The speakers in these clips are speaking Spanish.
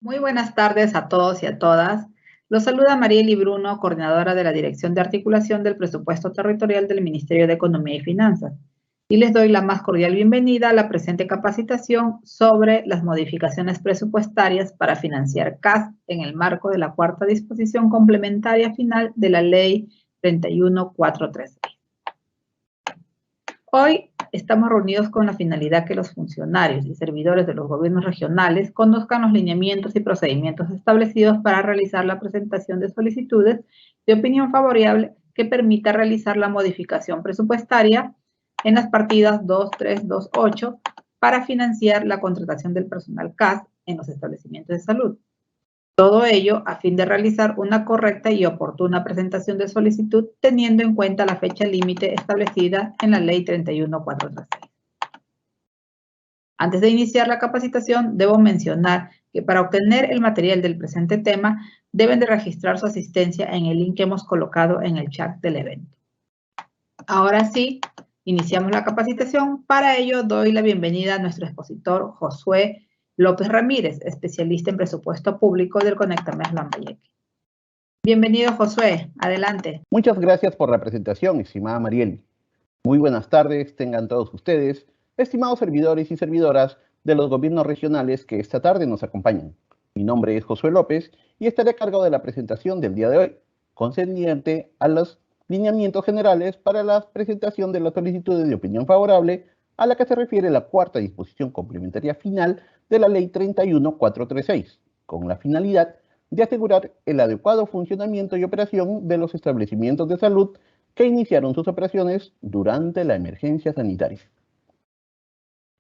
Muy buenas tardes a todos y a todas. Los saluda Marieli Bruno, coordinadora de la Dirección de Articulación del Presupuesto Territorial del Ministerio de Economía y Finanzas. Y les doy la más cordial bienvenida a la presente capacitación sobre las modificaciones presupuestarias para financiar CAS en el marco de la cuarta disposición complementaria final de la Ley 31436. Hoy estamos reunidos con la finalidad que los funcionarios y servidores de los gobiernos regionales conozcan los lineamientos y procedimientos establecidos para realizar la presentación de solicitudes de opinión favorable que permita realizar la modificación presupuestaria en las partidas 2328 para financiar la contratación del personal CAS en los establecimientos de salud. Todo ello a fin de realizar una correcta y oportuna presentación de solicitud teniendo en cuenta la fecha límite establecida en la Ley 31436. Antes de iniciar la capacitación, debo mencionar que para obtener el material del presente tema, deben de registrar su asistencia en el link que hemos colocado en el chat del evento. Ahora sí, iniciamos la capacitación. Para ello, doy la bienvenida a nuestro expositor, Josué López Ramírez, especialista en presupuesto público del Conectames Lambayeque. Bienvenido, Josué. Adelante. Muchas gracias por la presentación, estimada Marieli. Muy buenas tardes tengan todos ustedes, estimados servidores y servidoras de los gobiernos regionales que esta tarde nos acompañan. Mi nombre es Josué López y estaré a cargo de la presentación del día de hoy, concerniente a los lineamientos generales para la presentación de las solicitudes de opinión favorable a la que se refiere la cuarta disposición complementaria final de la Ley 31436, con la finalidad de asegurar el adecuado funcionamiento y operación de los establecimientos de salud que iniciaron sus operaciones durante la emergencia sanitaria.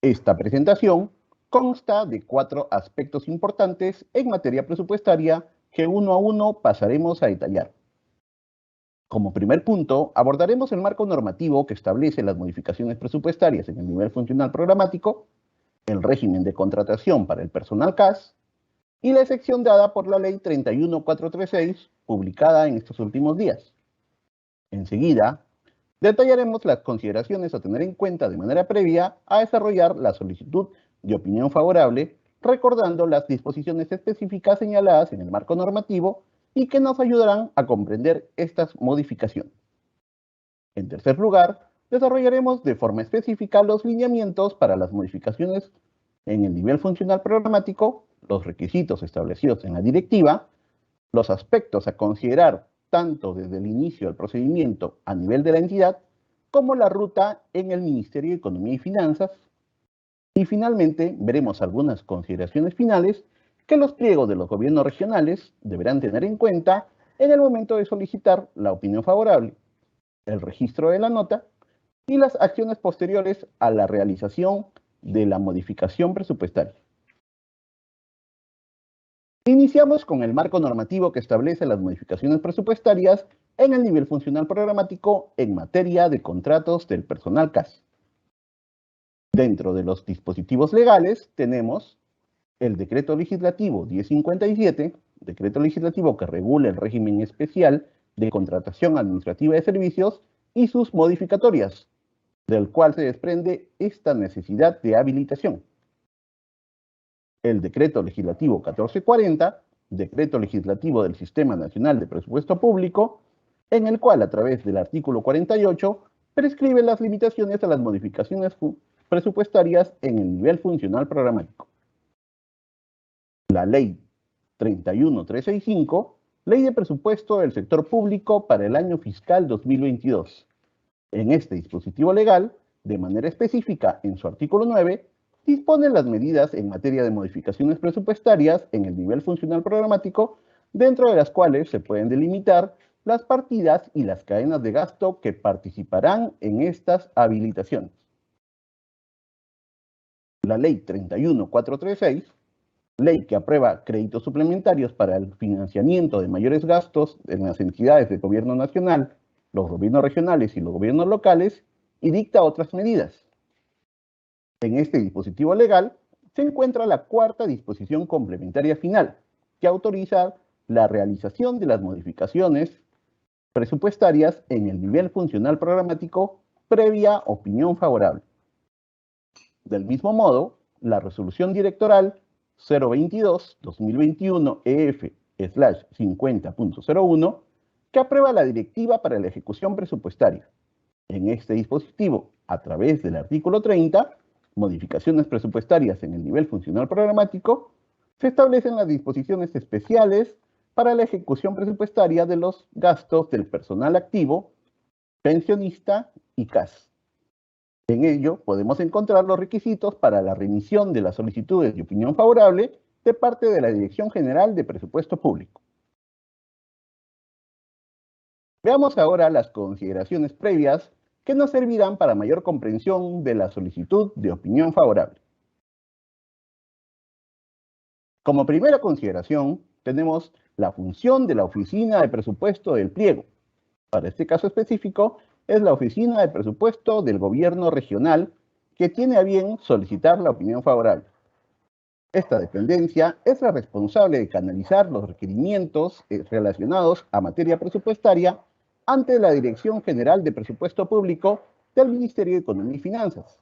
Esta presentación consta de 4 aspectos importantes en materia presupuestaria que uno a uno pasaremos a detallar. Como primer punto, abordaremos el marco normativo que establece las modificaciones presupuestarias en el nivel funcional programático, el régimen de contratación para el personal CAS y la excepción dada por la Ley 31436, publicada en estos últimos días. Enseguida, detallaremos las consideraciones a tener en cuenta de manera previa a desarrollar la solicitud de opinión favorable, recordando las disposiciones específicas señaladas en el marco normativo y que nos ayudarán a comprender estas modificaciones. En tercer lugar, desarrollaremos de forma específica los lineamientos para las modificaciones en el nivel funcional programático, los requisitos establecidos en la directiva, los aspectos a considerar tanto desde el inicio del procedimiento a nivel de la entidad, como la ruta en el Ministerio de Economía y Finanzas. Y finalmente, veremos algunas consideraciones finales que los pliegos de los gobiernos regionales deberán tener en cuenta en el momento de solicitar la opinión favorable, el registro de la nota y las acciones posteriores a la realización de la modificación presupuestaria. Iniciamos con el marco normativo que establece las modificaciones presupuestarias en el nivel funcional programático en materia de contratos del personal CAS. Dentro de los dispositivos legales tenemos el Decreto Legislativo 1057, decreto legislativo que regula el régimen especial de contratación administrativa de servicios y sus modificatorias, del cual se desprende esta necesidad de habilitación. El Decreto Legislativo 1440, Decreto Legislativo del Sistema Nacional de Presupuesto Público, en el cual a través del artículo 48 prescribe las limitaciones a las modificaciones presupuestarias en el nivel funcional programático. La Ley 31365, Ley de Presupuesto del Sector Público para el año fiscal 2022. En este dispositivo legal, de manera específica en su artículo 9, dispone las medidas en materia de modificaciones presupuestarias en el nivel funcional programático, dentro de las cuales se pueden delimitar las partidas y las cadenas de gasto que participarán en estas habilitaciones. La Ley 31436, ley que aprueba créditos suplementarios para el financiamiento de mayores gastos en las entidades del gobierno nacional, los gobiernos regionales y los gobiernos locales, y dicta otras medidas. En este dispositivo legal se encuentra la cuarta disposición complementaria final, que autoriza la realización de las modificaciones presupuestarias en el nivel funcional programático previa opinión favorable. Del mismo modo, la resolución directoral 022-2021 EF/50.01, que aprueba la Directiva para la Ejecución Presupuestaria. En este dispositivo, a través del artículo 30, modificaciones presupuestarias en el nivel funcional programático, se establecen las disposiciones especiales para la ejecución presupuestaria de los gastos del personal activo, pensionista y CAS. En ello podemos encontrar los requisitos para la remisión de las solicitudes de opinión favorable de parte de la Dirección General de Presupuesto Público. Veamos ahora las consideraciones previas que nos servirán para mayor comprensión de la solicitud de opinión favorable. Como primera consideración, tenemos la función de la Oficina de Presupuesto del pliego. Para este caso específico, es la Oficina de Presupuesto del Gobierno Regional que tiene a bien solicitar la opinión favorable. Esta dependencia es la responsable de canalizar los requerimientos relacionados a materia presupuestaria ante la Dirección General de Presupuesto Público del Ministerio de Economía y Finanzas.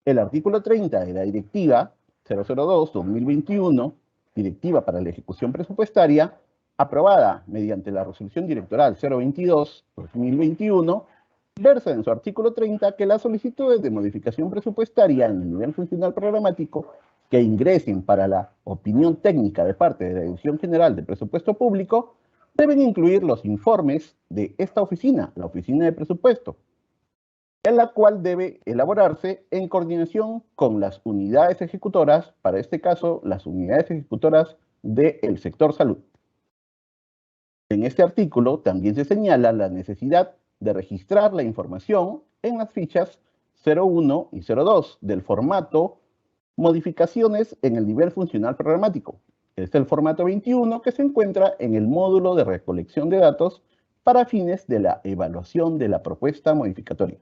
El artículo 30 de la Directiva 002-2021, Directiva para la Ejecución Presupuestaria, aprobada mediante la Resolución Directoral 022-2021, versa en su artículo 30 que las solicitudes de modificación presupuestaria en el nivel funcional programático que ingresen para la opinión técnica de parte de la Dirección General de Presupuesto Público deben incluir los informes de esta oficina, la Oficina de Presupuesto, en la cual debe elaborarse en coordinación con las unidades ejecutoras, para este caso, las unidades ejecutoras del sector salud. En este artículo también se señala la necesidad de registrar la información en las fichas 01 y 02 del formato Modificaciones en el nivel funcional programático. Es el formato 21 que se encuentra en el módulo de recolección de datos para fines de la evaluación de la propuesta modificatoria.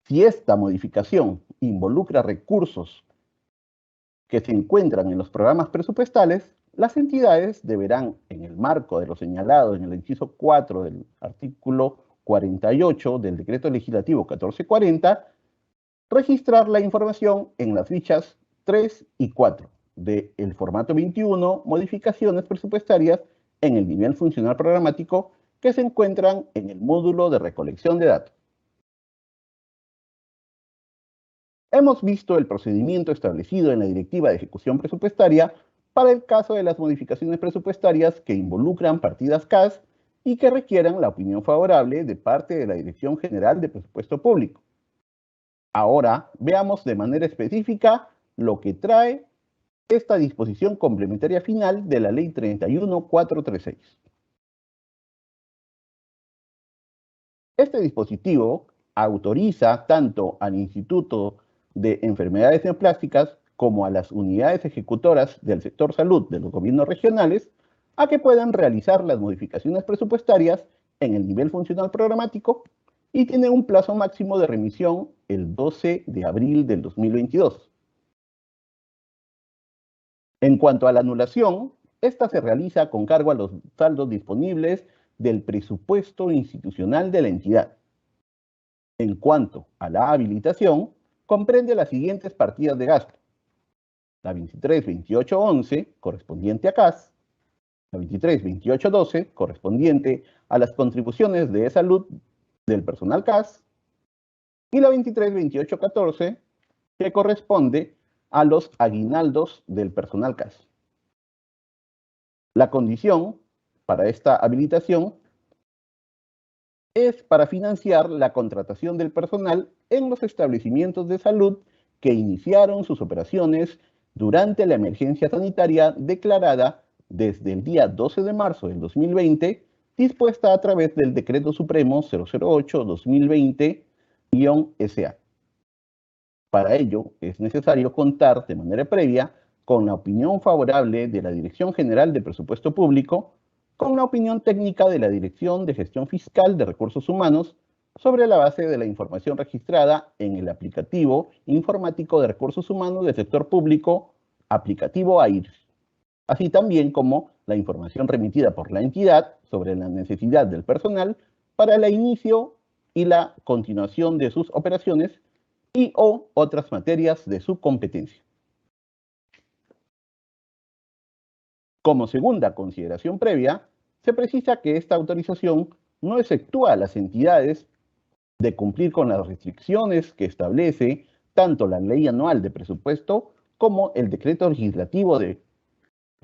Si esta modificación involucra recursos que se encuentran en los programas presupuestales, las entidades deberán, en el marco de lo señalado en el inciso 4 del artículo 48 del Decreto Legislativo 1440, registrar la información en las fichas 3 y 4 del formato 21, modificaciones presupuestarias en el nivel funcional programático que se encuentran en el módulo de recolección de datos. Hemos visto el procedimiento establecido en la Directiva de Ejecución Presupuestaria para el caso de las modificaciones presupuestarias que involucran partidas CAS y que requieran la opinión favorable de parte de la Dirección General de Presupuesto Público. Ahora veamos de manera específica lo que trae esta disposición complementaria final de la Ley 31436. Este dispositivo autoriza tanto al Instituto de Enfermedades Neoplásticas como a las unidades ejecutoras del sector salud de los gobiernos regionales a que puedan realizar las modificaciones presupuestarias en el nivel funcional programático y tiene un plazo máximo de remisión el 12 de abril del 2022. En cuanto a la anulación, esta se realiza con cargo a los saldos disponibles del presupuesto institucional de la entidad. En cuanto a la habilitación, comprende las siguientes partidas de gasto: la 232811, correspondiente a CAS, la 232812, correspondiente a las contribuciones de salud del personal CAS, y la 232814, que corresponde a los aguinaldos del personal CAS. La condición para esta habilitación es para financiar la contratación del personal en los establecimientos de salud que iniciaron sus operaciones durante la emergencia sanitaria declarada desde el día 12 de marzo del 2020, dispuesta a través del Decreto Supremo 008-2020-SA. Para ello, es necesario contar de manera previa con la opinión favorable de la Dirección General de Presupuesto Público, con la opinión técnica de la Dirección de Gestión Fiscal de Recursos Humanos sobre la base de la información registrada en el aplicativo informático de recursos humanos del sector público, aplicativo AIRS, así también como la información remitida por la entidad sobre la necesidad del personal para el inicio y la continuación de sus operaciones y o otras materias de su competencia. Como segunda consideración previa, se precisa que esta autorización no exceptúa a las entidades de cumplir con las restricciones que establece tanto la Ley Anual de Presupuesto como el Decreto Legislativo del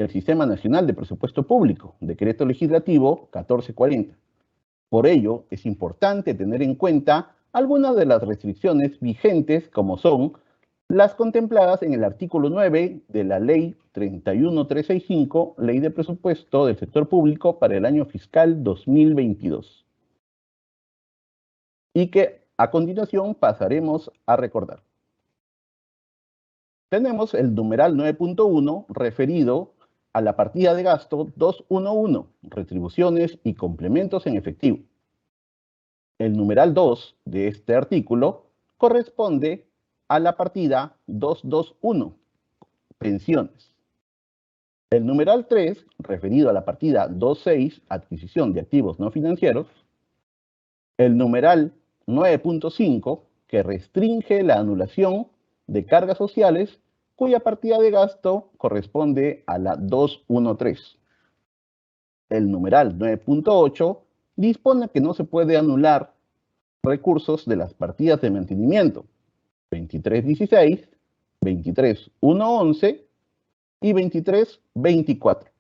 Sistema Nacional de Presupuesto Público, Decreto Legislativo 1440. Por ello, es importante tener en cuenta algunas de las restricciones vigentes, como son las contempladas en el artículo 9 de la Ley 31365, Ley de Presupuesto del Sector Público para el año fiscal 2022. Y que a continuación pasaremos a recordar. Tenemos el numeral 9.1 referido a la partida de gasto 211, retribuciones y complementos en efectivo. El numeral 2 de este artículo corresponde a la partida 221, pensiones. El numeral 3, referido a la partida 26, adquisición de activos no financieros. El numeral 9.5, que restringe la anulación de cargas sociales, cuya partida de gasto corresponde a la 213. El numeral 9.8 dispone que no se puede anular recursos de las partidas de mantenimiento 2316, 23111 y 2324.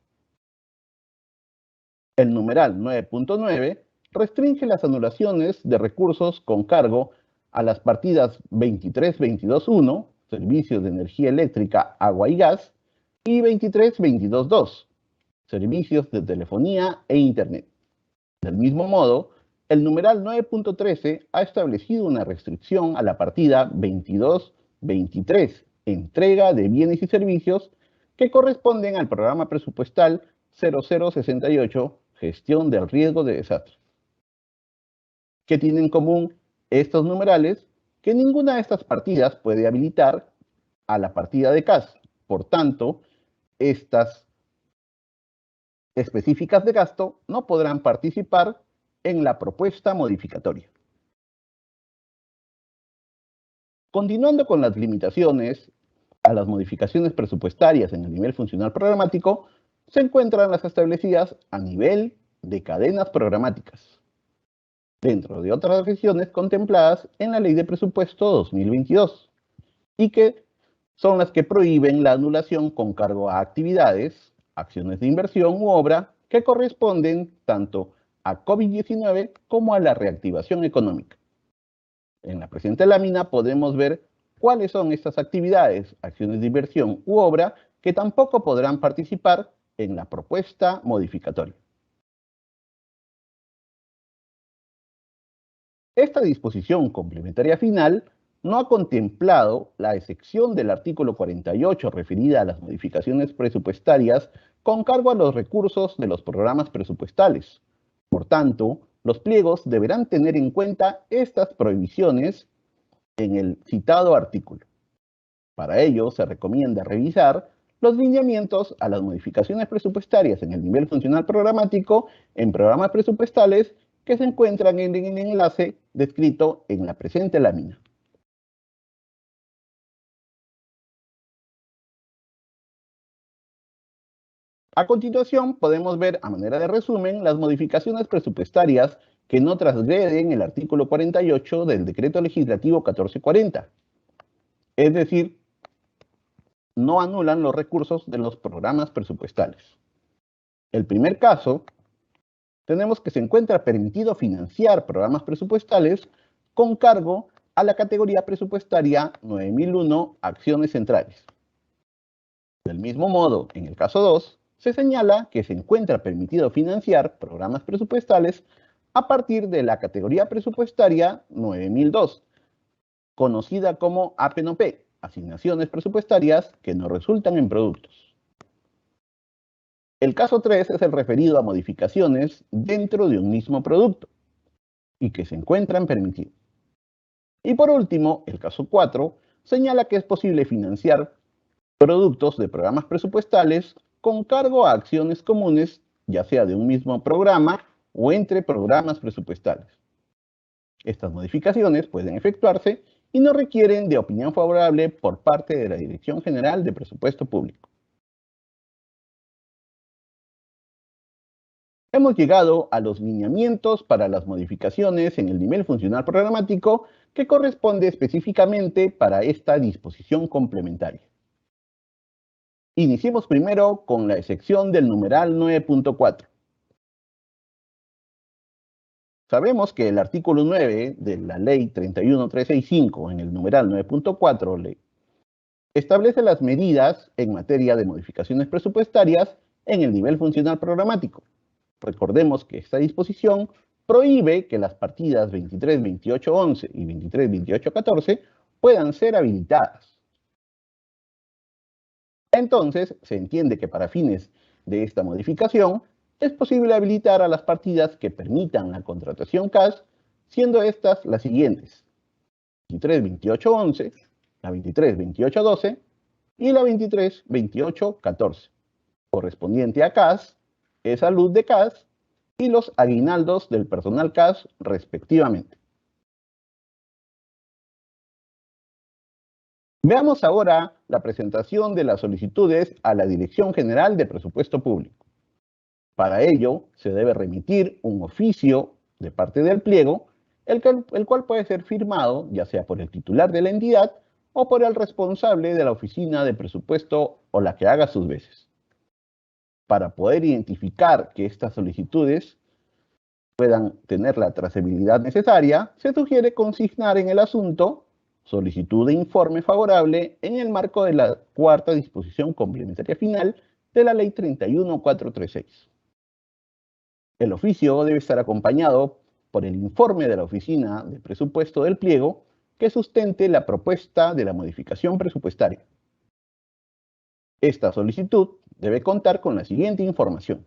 El numeral 9.9 restringe las anulaciones de recursos con cargo a las partidas 23221, servicios de energía eléctrica, agua y gas, y 23222, servicios de telefonía e internet. Del mismo modo, el numeral 9.13 ha establecido una restricción a la partida 2223, entrega de bienes y servicios, que corresponden al programa presupuestal 0068, gestión del riesgo de desastre. ¿Qué tienen en común estos numerales? Que ninguna de estas partidas puede habilitar a la partida de CAS. Por tanto, estas específicas de gasto no podrán participar en la propuesta modificatoria. Continuando con las limitaciones a las modificaciones presupuestarias en el nivel funcional programático, se encuentran las establecidas a nivel de cadenas programáticas, dentro de otras regiones contempladas en la Ley de Presupuesto 2022, y que son las que prohíben la anulación con cargo a actividades, acciones de inversión u obra que corresponden tanto a COVID-19 como a la reactivación económica. En la presente lámina podemos ver cuáles son estas actividades, acciones de inversión u obra que tampoco podrán participar en la propuesta modificatoria. Esta disposición complementaria final no ha contemplado la excepción del artículo 48 referida a las modificaciones presupuestarias con cargo a los recursos de los programas presupuestales. Por tanto, los pliegos deberán tener en cuenta estas prohibiciones en el citado artículo. Para ello, se recomienda revisar los lineamientos a las modificaciones presupuestarias en el nivel funcional programático en programas presupuestales que se encuentran en el enlace descrito en la presente lámina. A continuación, podemos ver a manera de resumen las modificaciones presupuestarias que no transgreden el artículo 48 del Decreto Legislativo 1440. Es decir, no anulan los recursos de los programas presupuestales. El primer caso, tenemos que se encuentra permitido financiar programas presupuestales con cargo a la categoría presupuestaria 9001, acciones centrales. Del mismo modo, en el caso 2, se señala que se encuentra permitido financiar programas presupuestales a partir de la categoría presupuestaria 9002, conocida como APNOP, asignaciones presupuestarias que no resultan en productos. El caso 3 es el referido a modificaciones dentro de un mismo producto y que se encuentran permitidos. Y por último, el caso 4 señala que es posible financiar productos de programas presupuestales con cargo a acciones comunes, ya sea de un mismo programa o entre programas presupuestales. Estas modificaciones pueden efectuarse y no requieren de opinión favorable por parte de la Dirección General de Presupuesto Público. Hemos llegado a los lineamientos para las modificaciones en el nivel funcional programático que corresponde específicamente para esta disposición complementaria. Iniciemos primero con la excepción del numeral 9.4. Sabemos que el artículo 9 de la Ley 31365 en el numeral 9.4 establece las medidas en materia de modificaciones presupuestarias en el nivel funcional programático. Recordemos que esta disposición prohíbe que las partidas 23.28.11 y 23.28.14 puedan ser habilitadas. Entonces, se entiende que para fines de esta modificación es posible habilitar a las partidas que permitan la contratación CAS, siendo estas las siguientes: 23.28.11, la 23.28.12 y la 23.28.14, correspondiente a CAS, salud de CAS y los aguinaldos del personal CAS respectivamente. Veamos ahora la presentación de las solicitudes a la Dirección General de Presupuesto Público. Para ello, se debe remitir un oficio de parte del pliego, el cual puede ser firmado ya sea por el titular de la entidad o por el responsable de la oficina de presupuesto o la que haga sus veces. Para poder identificar que estas solicitudes puedan tener la trazabilidad necesaria, se sugiere consignar en el asunto solicitud de informe favorable en el marco de la cuarta disposición complementaria final de la Ley 31436. El oficio debe estar acompañado por el informe de la Oficina de Presupuesto del pliego que sustente la propuesta de la modificación presupuestaria. Esta solicitud debe contar con la siguiente información: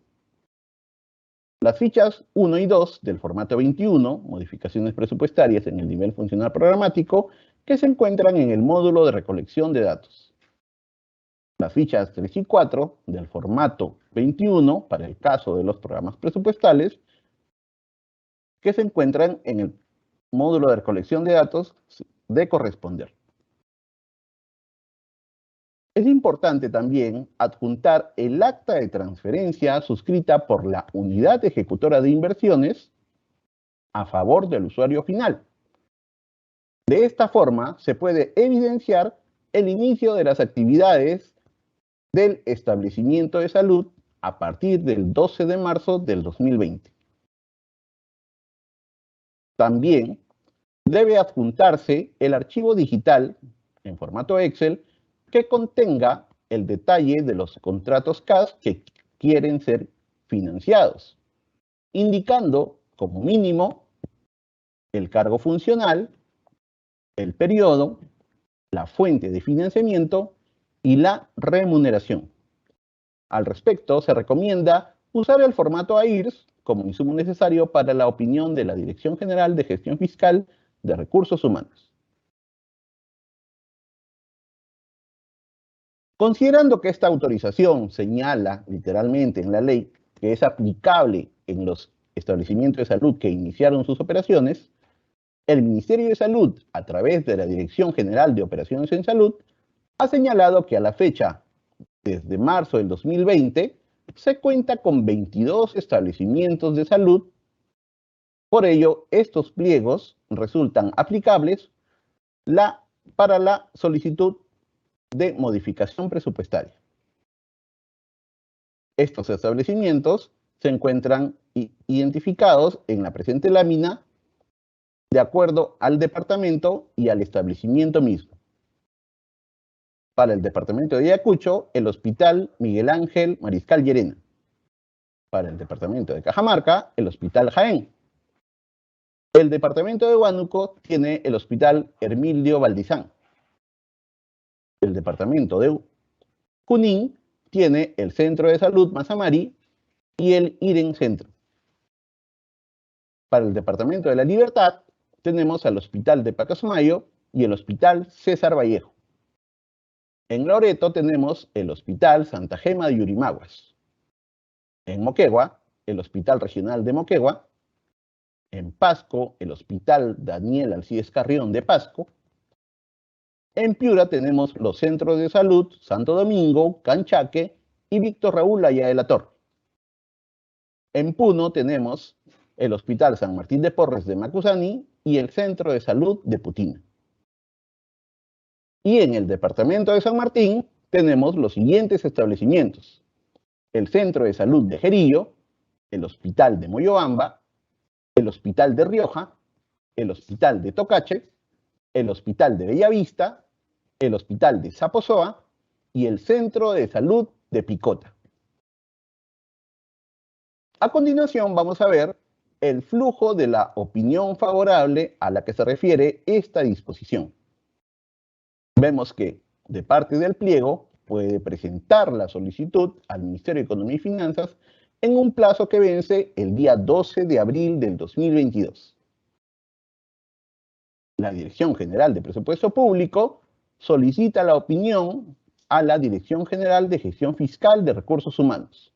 las fichas 1 y 2 del formato 21, modificaciones presupuestarias en el nivel funcional programático, que se encuentran en el módulo de recolección de datos. Las fichas 3 y 4 del formato 21 para el caso de los programas presupuestales, que se encuentran en el módulo de recolección de datos de corresponder. Es importante también adjuntar el acta de transferencia suscrita por la unidad ejecutora de inversiones a favor del usuario final. De esta forma, se puede evidenciar el inicio de las actividades del establecimiento de salud a partir del 12 de marzo del 2020. También debe adjuntarse el archivo digital en formato Excel que contenga el detalle de los contratos CAS que quieren ser financiados, indicando como mínimo el cargo funcional, el periodo, la fuente de financiamiento y la remuneración. Al respecto, se recomienda usar el formato AIRS como insumo necesario para la opinión de la Dirección General de Gestión Fiscal de Recursos Humanos. Considerando que esta autorización señala literalmente en la ley que es aplicable en los establecimientos de salud que iniciaron sus operaciones, el Ministerio de Salud, a través de la Dirección General de Operaciones en Salud, ha señalado que a la fecha, desde marzo del 2020, se cuenta con 22 establecimientos de salud. Por ello, estos pliegos resultan aplicables para la solicitud de modificación presupuestaria. Estos establecimientos se encuentran identificados en la presente lámina de acuerdo al departamento y al establecimiento mismo. Para el departamento de Ayacucho, el Hospital Miguel Ángel Mariscal Llerena. Para el departamento de Cajamarca, el Hospital Jaén. El departamento de Huánuco tiene el Hospital Hermilio Valdizán. El departamento de Junín tiene el Centro de Salud Mazamari y el IREN Centro. Para el departamento de La Libertad tenemos al Hospital de Pacasmayo y el Hospital César Vallejo. En Loreto tenemos el Hospital Santa Gema de Yurimaguas. En Moquegua, el Hospital Regional de Moquegua. En Pasco, el Hospital Daniel Alcides Carrión de Pasco. En Piura tenemos los centros de salud Santo Domingo, Canchaque y Víctor Raúl Allá de la Torre. En Puno tenemos el Hospital San Martín de Porres de Macusani y el Centro de Salud de Putina. Y en el departamento de San Martín tenemos los siguientes establecimientos: el Centro de Salud de Jerillo, el Hospital de Moyobamba, el Hospital de Rioja, el Hospital de Tocache, el Hospital de Bellavista, el Hospital de Zaposoa y el Centro de Salud de Picota. A continuación vamos a ver el flujo de la opinión favorable a la que se refiere esta disposición. Vemos que de parte del pliego puede presentar la solicitud al Ministerio de Economía y Finanzas en un plazo que vence el día 12 de abril del 2022. La Dirección General de Presupuesto Público solicita la opinión a la Dirección General de Gestión Fiscal de Recursos Humanos.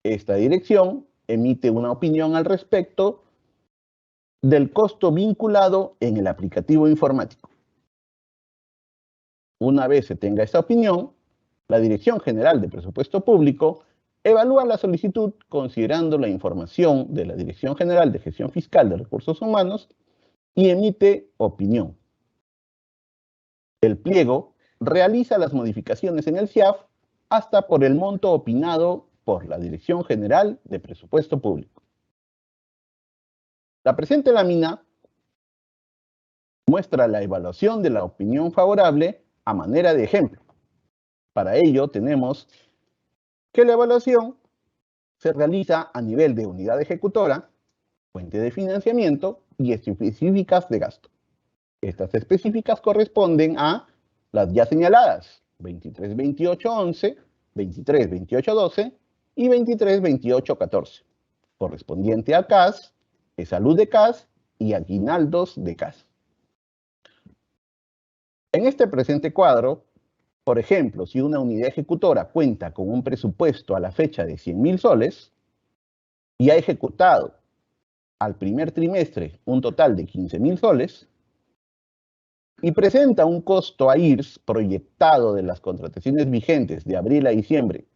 Esta dirección emite una opinión al respecto del costo vinculado en el aplicativo informático. Una vez se tenga esta opinión, la Dirección General de Presupuesto Público evalúa la solicitud considerando la información de la Dirección General de Gestión Fiscal de Recursos Humanos y emite opinión. El pliego realiza las modificaciones en el CIAF hasta por el monto opinado por la Dirección General de Presupuesto Público. La presente lámina muestra la evaluación de la opinión favorable a manera de ejemplo. Para ello tenemos que la evaluación se realiza a nivel de unidad ejecutora, fuente de financiamiento y específicas de gasto. Estas específicas corresponden a las ya señaladas 232811, 232812 y 232814, correspondiente a CAS, salud de CAS y aguinaldos de CAS. En este presente cuadro, por ejemplo, si una unidad ejecutora cuenta con un presupuesto a la fecha de 100.000 soles y ha ejecutado al primer trimestre un total de 15.000 soles y presenta un costo a IRS proyectado de las contrataciones vigentes de abril a diciembre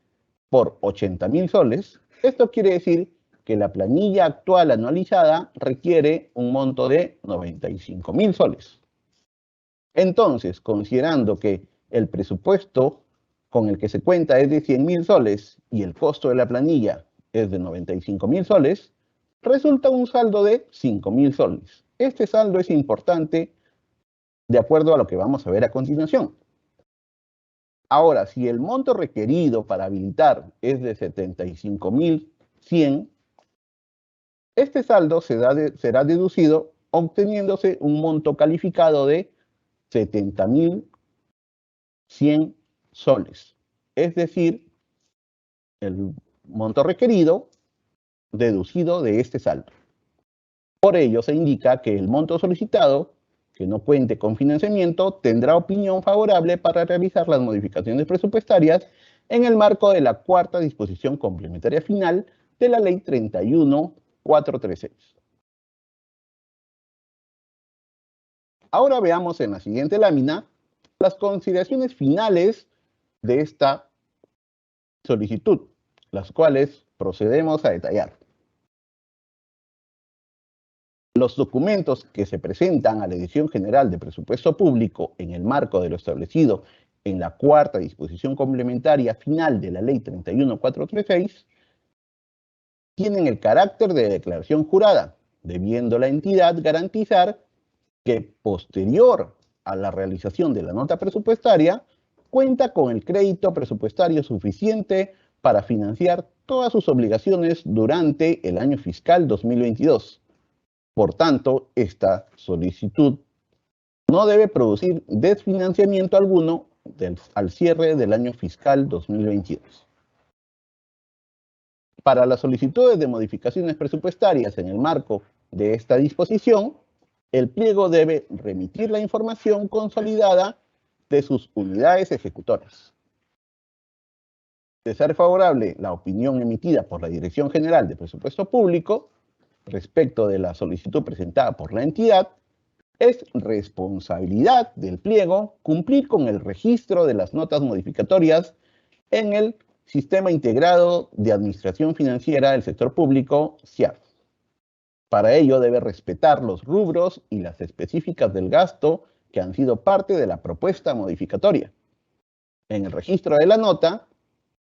por 80.000 soles, esto quiere decir que la planilla actual anualizada requiere un monto de 95.000 soles. Entonces, considerando que el presupuesto con el que se cuenta es de 100.000 soles y el costo de la planilla es de 95.000 soles, resulta un saldo de 5.000 soles. Este saldo es importante de acuerdo a lo que vamos a ver a continuación. Ahora, si el monto requerido para habilitar es de 75.100, este saldo será deducido obteniéndose un monto calificado de 70.100 soles, es decir, el monto requerido deducido de este saldo. Por ello, se indica que el monto solicitado, que no cuente con financiamiento, tendrá opinión favorable para realizar las modificaciones presupuestarias en el marco de la cuarta disposición complementaria final de la Ley 31.436. Ahora veamos en la siguiente lámina las consideraciones finales de esta solicitud, las cuales procedemos a detallar. Los documentos que se presentan a la Dirección General de Presupuesto Público en el marco de lo establecido en la cuarta disposición complementaria final de la Ley 31.436 tienen el carácter de declaración jurada, debiendo la entidad garantizar que posterior a la realización de la nota presupuestaria cuenta con el crédito presupuestario suficiente para financiar todas sus obligaciones durante el año fiscal 2022. Por tanto, esta solicitud no debe producir desfinanciamiento alguno al cierre del año fiscal 2022. Para las solicitudes de modificaciones presupuestarias en el marco de esta disposición, el pliego debe remitir la información consolidada de sus unidades ejecutoras. De ser favorable la opinión emitida por la Dirección General de Presupuesto Público respecto de la solicitud presentada por la entidad, es responsabilidad del pliego cumplir con el registro de las notas modificatorias en el Sistema Integrado de Administración Financiera del Sector Público, SIAF. Para ello debe respetar los rubros y las específicas del gasto que han sido parte de la propuesta modificatoria. En el registro de la nota,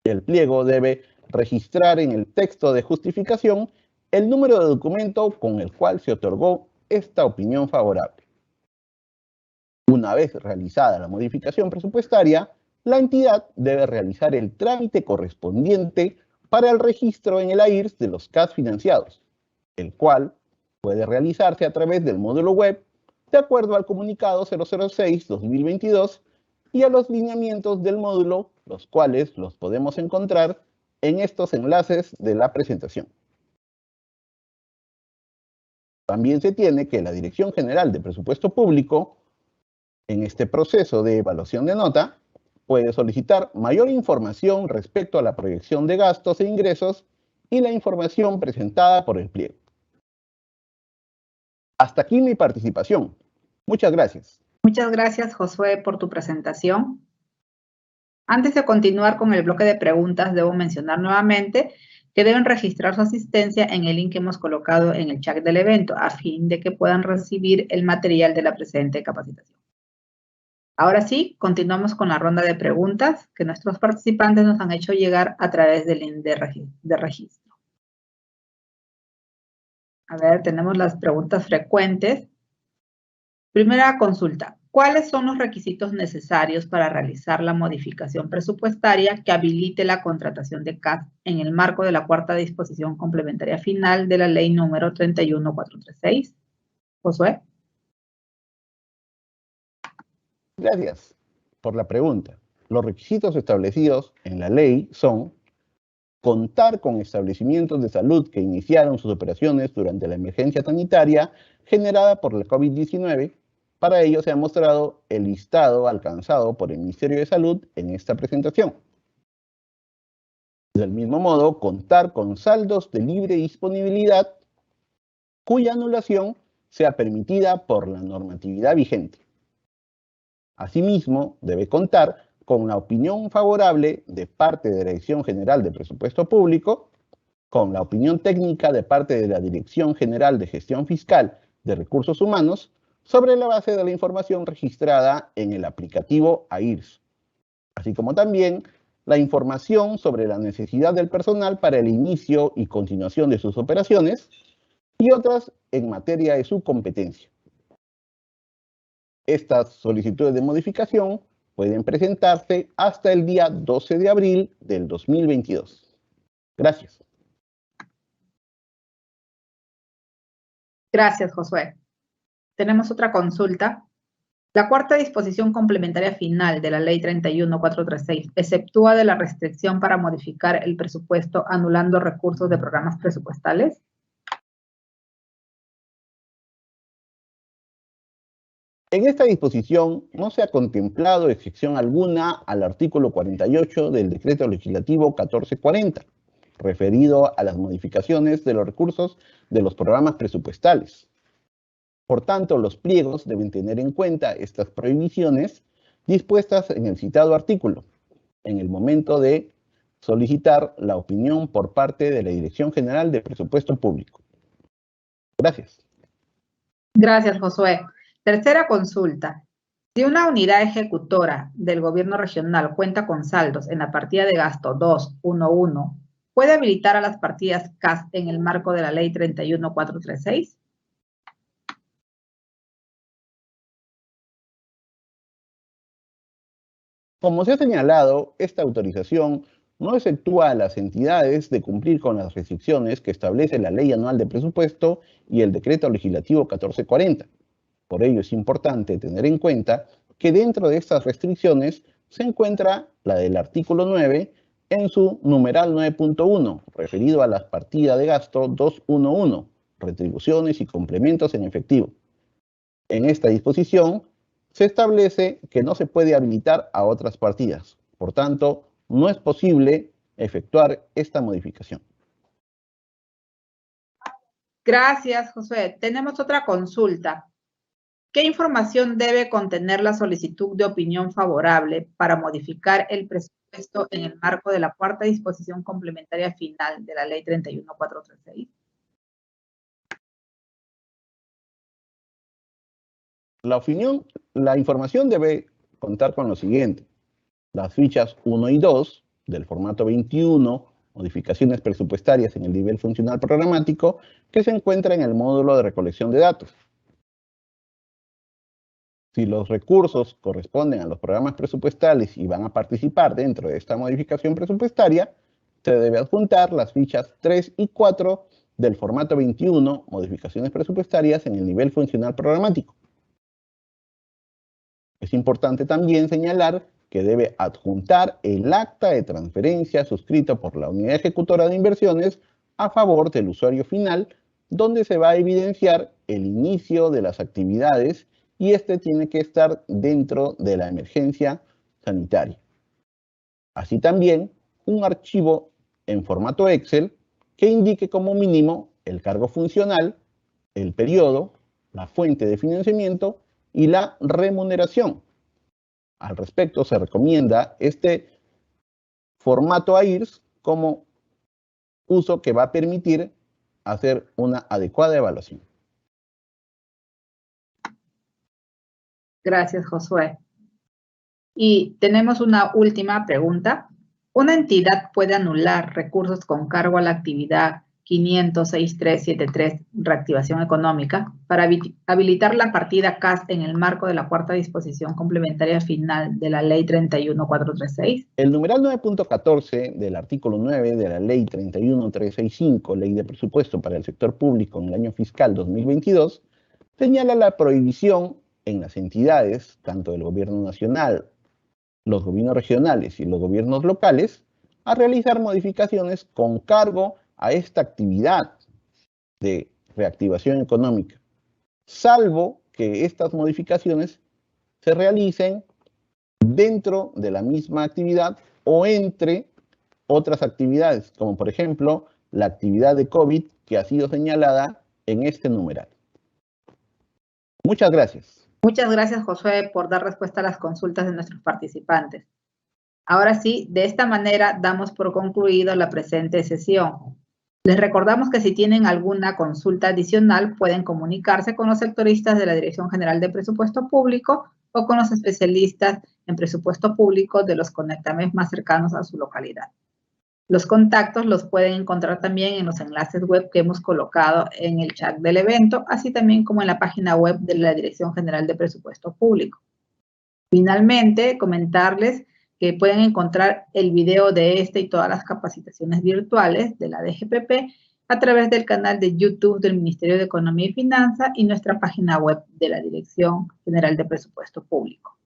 el pliego debe registrar en el texto de justificación el número de documento con el cual se otorgó esta opinión favorable. Una vez realizada la modificación presupuestaria, la entidad debe realizar el trámite correspondiente para el registro en el AIRS de los CAS financiados, el cual puede realizarse a través del módulo web de acuerdo al comunicado 006-2022 y a los lineamientos del módulo, los cuales los podemos encontrar en estos enlaces de la presentación. También se tiene que la Dirección General de Presupuesto Público, en este proceso de evaluación de nota, puede solicitar mayor información respecto a la proyección de gastos e ingresos y la información presentada por el pliego. Hasta aquí mi participación. Muchas gracias. Muchas gracias, Josué, por tu presentación. Antes de continuar con el bloque de preguntas, debo mencionar nuevamente que deben registrar su asistencia en el link que hemos colocado en el chat del evento, a fin de que puedan recibir el material de la presente capacitación. Ahora sí, continuamos con la ronda de preguntas que nuestros participantes nos han hecho llegar a través del link de registro. A ver, tenemos las preguntas frecuentes. Primera consulta. ¿Cuáles son los requisitos necesarios para realizar la modificación presupuestaria que habilite la contratación de CAS en el marco de la cuarta disposición complementaria final de la ley número 31436? Josué. Gracias por la pregunta. Los requisitos establecidos en la ley son contar con establecimientos de salud que iniciaron sus operaciones durante la emergencia sanitaria generada por la COVID-19. Para ello se ha mostrado el listado alcanzado por el Ministerio de Salud en esta presentación. Del mismo modo, contar con saldos de libre disponibilidad cuya anulación sea permitida por la normatividad vigente. Asimismo, debe contar con la opinión favorable de parte de la Dirección General de Presupuesto Público, con la opinión técnica de parte de la Dirección General de Gestión Fiscal de Recursos Humanos, sobre la base de la información registrada en el aplicativo AIRS, así como también la información sobre la necesidad del personal para el inicio y continuación de sus operaciones y otras en materia de su competencia. Estas solicitudes de modificación pueden presentarse hasta el día 12 de abril del 2022. Gracias. Gracias, Josué. Tenemos otra consulta. La cuarta disposición complementaria final de la Ley 31436 exceptúa de la restricción para modificar el presupuesto anulando recursos de programas presupuestales. En esta disposición no se ha contemplado excepción alguna al artículo 48 del Decreto Legislativo 1440, referido a las modificaciones de los recursos de los programas presupuestales. Por tanto, los pliegos deben tener en cuenta estas prohibiciones dispuestas en el citado artículo, en el momento de solicitar la opinión por parte de la Dirección General de Presupuesto Público. Gracias. Gracias, Josué. Tercera consulta. Si una unidad ejecutora del gobierno regional cuenta con saldos en la partida de gasto 211, ¿puede habilitar a las partidas CAS en el marco de la Ley 31436? Como se ha señalado, esta autorización no exceptúa a las entidades de cumplir con las restricciones que establece la Ley Anual de Presupuesto y el Decreto Legislativo 1440. Por ello es importante tener en cuenta que dentro de estas restricciones se encuentra la del artículo 9 en su numeral 9.1, referido a la partida de gasto 211, retribuciones y complementos en efectivo. En esta disposición se establece que no se puede habilitar a otras partidas. Por tanto, no es posible efectuar esta modificación. Gracias, Josué. Tenemos otra consulta. ¿Qué información debe contener la solicitud de opinión favorable para modificar el presupuesto en el marco de la cuarta disposición complementaria final de la Ley 31436? La información debe contar con lo siguiente: las fichas 1 y 2 del formato 21, modificaciones presupuestarias en el nivel funcional programático, que se encuentra en el módulo de recolección de datos. Si los recursos corresponden a los programas presupuestales y van a participar dentro de esta modificación presupuestaria, se debe adjuntar las fichas 3 y 4 del formato 21, modificaciones presupuestarias en el nivel funcional programático. Es importante también señalar que debe adjuntar el acta de transferencia suscrito por la unidad ejecutora de inversiones a favor del usuario final, donde se va a evidenciar el inicio de las actividades y este tiene que estar dentro de la emergencia sanitaria. Así también un archivo en formato Excel que indique como mínimo el cargo funcional, el periodo, la fuente de financiamiento y la remuneración. Al respecto, se recomienda este formato AIRS como uso que va a permitir hacer una adecuada evaluación. Gracias, Josué. Y tenemos una última pregunta. ¿Una entidad puede anular recursos con cargo a la actividad 5006373, reactivación económica, para habilitar la partida CAS en el marco de la cuarta disposición complementaria final de la Ley 31436? El numeral 9.14 del artículo 9 de la Ley 31365, Ley de Presupuesto para el Sector Público en el año fiscal 2022, señala la prohibición en las entidades, tanto del gobierno nacional, los gobiernos regionales y los gobiernos locales, a realizar modificaciones con cargo a esta actividad de reactivación económica, salvo que estas modificaciones se realicen dentro de la misma actividad o entre otras actividades, como por ejemplo la actividad de COVID que ha sido señalada en este numeral. Muchas gracias. Muchas gracias, Josué, por dar respuesta a las consultas de nuestros participantes. Ahora sí, de esta manera damos por concluido la presente sesión. Les recordamos que si tienen alguna consulta adicional pueden comunicarse con los sectoristas de la Dirección General de Presupuesto Público o con los especialistas en presupuesto público de los Conectames más cercanos a su localidad. Los contactos los pueden encontrar también en los enlaces web que hemos colocado en el chat del evento, así también como en la página web de la Dirección General de Presupuesto Público. Finalmente, comentarles que pueden encontrar el video de este y todas las capacitaciones virtuales de la DGPP a través del canal de YouTube del Ministerio de Economía y Finanzas y nuestra página web de la Dirección General de Presupuesto Público.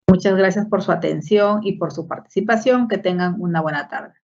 Muchas gracias por su atención y por su participación. Que tengan una buena tarde.